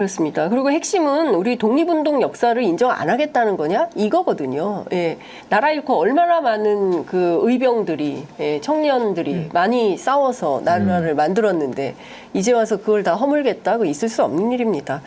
그렇습니다. 그리고 핵심은 우리 독립운동 역사를 인정 안 하겠다는 거냐? 이거거든요. 예. 나라 잃고 얼마나 많은 그 의병들이, 예, 청년들이 많이 싸워서 나라를 만들었는데 이제 와서 그걸 다 허물겠다? 그 있을 수 없는 일입니다.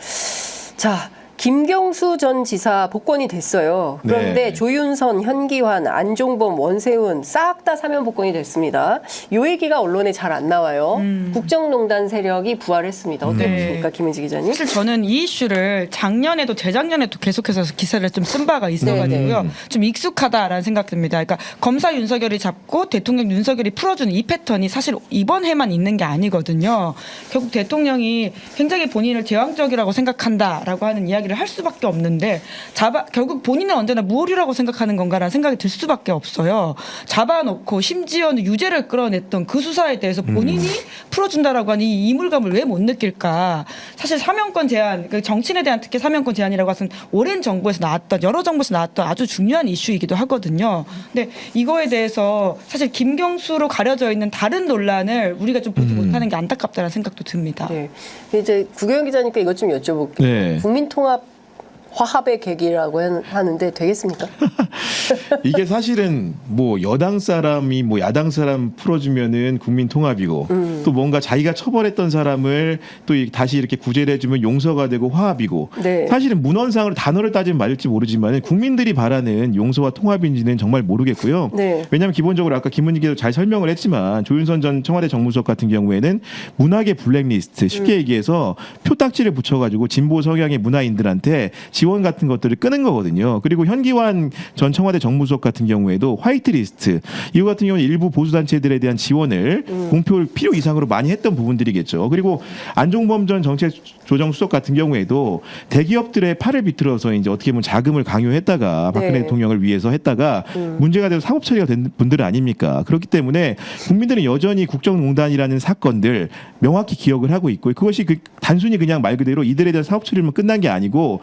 자. 김경수 전 지사 복권이 됐어요. 그런데 네. 조윤선, 현기환, 안종범, 원세훈 싹 다 사면 복권이 됐습니다. 이 얘기가 언론에 잘 안 나와요. 국정농단 세력이 부활했습니다. 어떻게 보십니까, 김은지 기자님? 사실 저는 이 이슈를 작년에도 재작년에도 계속해서 기사를 좀 쓴 바가 있어가지고요. 좀 익숙하다라는 생각 듭니다. 그러니까 검사 윤석열이 잡고 대통령 윤석열이 풀어주는 이 패턴이 사실 이번 해만 있는 게 아니거든요. 결국 대통령이 굉장히 본인을 제왕적이라고 생각한다라고 하는 이야기를 할 수밖에 없는데 결국 본인은 언제나 무오류라고 생각하는 건가라는 생각이 들 수밖에 없어요. 잡아놓고 심지어는 유죄를 끌어냈던 그 수사에 대해서 본인이 풀어준다라고 하는 이 이물감을 왜 못 느낄까. 사실 사면권 제한, 정치인에 대한 특히 사면권 제한이라고 해서 오랜 정부에서 나왔던, 여러 정부에서 나왔던 아주 중요한 이슈이기도 하거든요. 근데 이거에 대해서 사실 김경수로 가려져 있는 다른 논란을 우리가 좀 보지 못하는 게 안타깝다는 생각도 듭니다. 네. 이제 구경 기자님께 이것 좀 여쭤볼게요. 네. 국민통합 화합의 계기라고 하는데 되겠습니까? 이게 사실은 뭐 여당 사람이 뭐 야당 사람 풀어주면은 국민 통합이고 또 뭔가 자기가 처벌했던 사람을 또 다시 이렇게 구제를 해주면 용서가 되고 화합이고 네. 사실은 문헌상으로 단어를 따지면 맞을지 모르지만 국민들이 바라는 용서와 통합인지는 정말 모르겠고요. 네. 왜냐하면 기본적으로 아까 김은지 기자도 잘 설명을 했지만 조윤선 전 청와대 정무수석 같은 경우에는 문학의 블랙리스트 쉽게 얘기해서 표딱지를 붙여가지고 진보 성향의 문화인들한테 지원 같은 것들을 끄는 거거든요. 그리고 현기환 전 청와대 정무수석 같은 경우에도 화이트리스트 이거 같은 경우는 일부 보수단체들에 대한 지원을 공표 필요 이상으로 많이 했던 부분들이겠죠. 그리고 안종범 전 정책조정수석 같은 경우에도 대기업들의 팔을 비틀어서 이제 어떻게 보면 자금을 강요했다가 박근혜 네. 대통령을 위해서 했다가 문제가 돼서 사법 처리가 된 분들 아닙니까? 그렇기 때문에 국민들은 여전히 국정농단이라는 사건들 명확히 기억을 하고 있고 그것이 단순히 그냥 말 그대로 이들에 대한 사법 처리만 끝난 게 아니고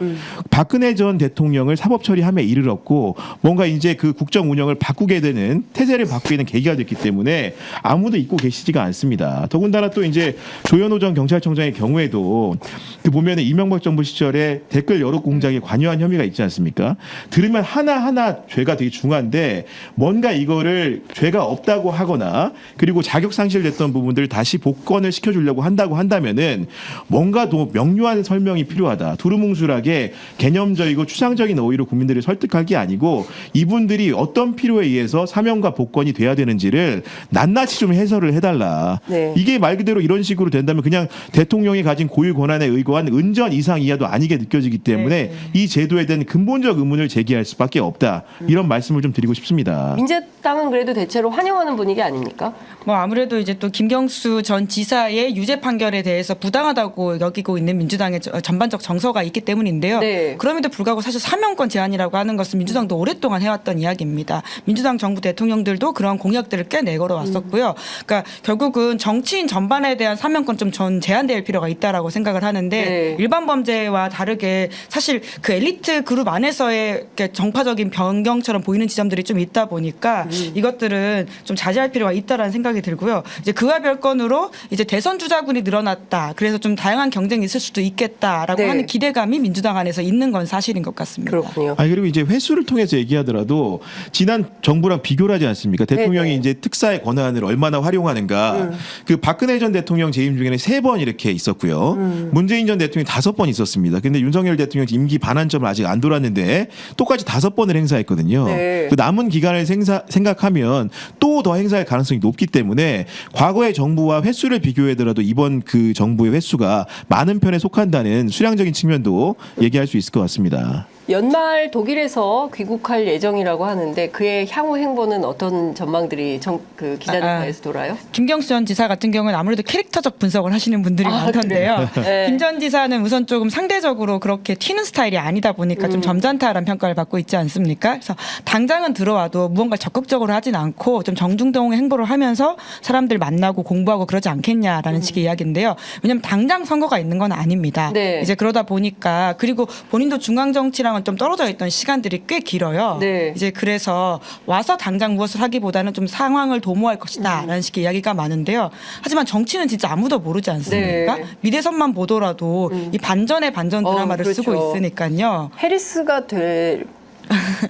박근혜 전 대통령을 사법 처리함에 이르렀고 뭔가 이제 그 국정 운영을 바꾸게 되는 태세를 바꾸게 되는 계기가 됐기 때문에 아무도 잊고 계시지가 않습니다. 더군다나 또 이제 조현오 전 경찰청장의 경우에도 그 보면은 이명박 정부 시절에 댓글 여론 공작에 관여한 혐의가 있지 않습니까? 들으면 하나하나 죄가 되게 중한데 뭔가 이거를 죄가 없다고 하거나 그리고 자격 상실됐던 부분들을 다시 복권을 시켜주려고 한다고 한다면은 뭔가 더 명료한 설명이 필요하다. 두루뭉술하게 개념적이고 추상적인 어휘로 국민들을 설득할 게 아니고 이분들이 어떤 필요에 의해서 사면과 복권이 돼야 되는지를 낱낱이 좀 해설을 해달라. 네. 이게 말 그대로 이런 식으로 된다면 그냥 대통령이 가진 고유 권한에 의거한 은전 이상 이하도 아니게 느껴지기 때문에 이 제도에 대한 근본적 의문을 제기할 수밖에 없다. 이런 말씀을 좀 드리고 싶습니다. 민주당은 그래도 대체로 환영하는 분위기 아닙니까? 뭐 아무래도 이제 또 김경수 전 지사의 유죄 판결에 대해서 부당하다고 여기고 있는 민주당의 전반적 정서가 있기 때문인데요. 네. 그럼에도 불구하고 사실 사면권 제한이라고 하는 것은 민주당도 오랫동안 해왔던 이야기입니다. 민주당 정부 대통령들도 그런 공약들을 꽤 내걸어 왔었고요. 그러니까 결국은 정치인 전반에 대한 사면권 좀 제한될 필요가 있다라고 생각을 하는데 네. 일반 범죄와 다르게 사실 그 엘리트 그룹 안에서의 정파적인 변경처럼 보이는 지점들이 좀 있다 보니까 이것들은 좀 자제할 필요가 있다라는 생각이 들고요. 이제 그와 별건으로 이제 대선 주자군이 늘어났다. 그래서 좀 다양한 경쟁이 있을 수도 있겠다라고 네. 하는 기대감이 민주당 안에서 있는 건 사실인 것 같습니다. 그렇군요. 아니 그리고 이제 횟수를 통해서 얘기하더라도 지난 정부랑 비교를 하지 않습니까? 대통령이 네네. 이제 특사의 권한을 얼마나 활용하는가. 그 박근혜 전 대통령 재임 중에는 3번 이렇게 있었고요. 문재인 전 대통령이 5번 있었습니다. 근데 윤석열 대통령 임기 반환점을 아직 안 돌았는데 똑같이 5번을 행사했거든요. 네. 그 남은 기간을 생각하면 또 더 행사할 가능성이 높기 때문에 과거의 정부와 횟수를 비교하더라도 이번 그 정부의 횟수가 많은 편에 속한다는 수량적인 측면도 얘기할 수 있을 것 같습니다. 연말 독일에서 귀국할 예정이라고 하는데 그의 향후 행보는 어떤 전망들이 그 기자들과에서 돌아요? 김경수 전 지사 같은 경우는 아무래도 캐릭터적 분석을 하시는 분들이 많던데요. 네. 김 전 지사는 우선 조금 상대적으로 그렇게 튀는 스타일이 아니다 보니까 좀 점잖다라는 평가를 받고 있지 않습니까? 그래서 당장은 들어와도 무언가 적극적으로 하진 않고 좀 정중동의 행보를 하면서 사람들 만나고 공부하고 그러지 않겠냐라는 식의 이야기인데요. 왜냐하면 당장 선거가 있는 건 아닙니다. 네. 이제 그러다 보니까 그리고 본인도 중앙정치랑 민주당은 좀 떨어져 있던 시간들이 꽤 길어요. 네. 이제 그래서 와서 당장 무엇을 하기보다는 좀 상황을 도모할 것이다라는 식의 이야기가 많은데요. 하지만 정치는 진짜 아무도 모르지 않습니까? 네. 미대선만 보더라도 이 반전의 반전 드라마를 그렇죠. 쓰고 있으니까요. 해리스가 될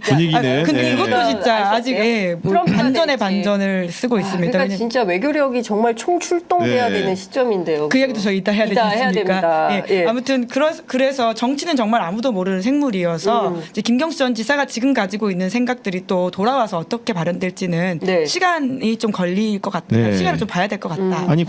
분위기는 근데 네. 이것도 진짜 아셨어요? 아직 뭐 트럼프가 반전의 될지. 반전을 쓰고 있습니다. 그러니까 왜냐면 진짜 외교력이 정말 총출동돼야 네. 되는 시점인데요. 그 얘기도 저희 이따 해야 되지 이따 해야 않습니까? 됩니다. 예. 예. 아무튼 그래서 정치는 정말 아무도 모르는 생물이어서 이제 김경수 전 지사가 지금 가지고 있는 생각들이 또 돌아와서 어떻게 발현될지는 네. 시간이 좀 걸릴 것 같다. 네. 시간을 좀 봐야 될 것 같다. 아니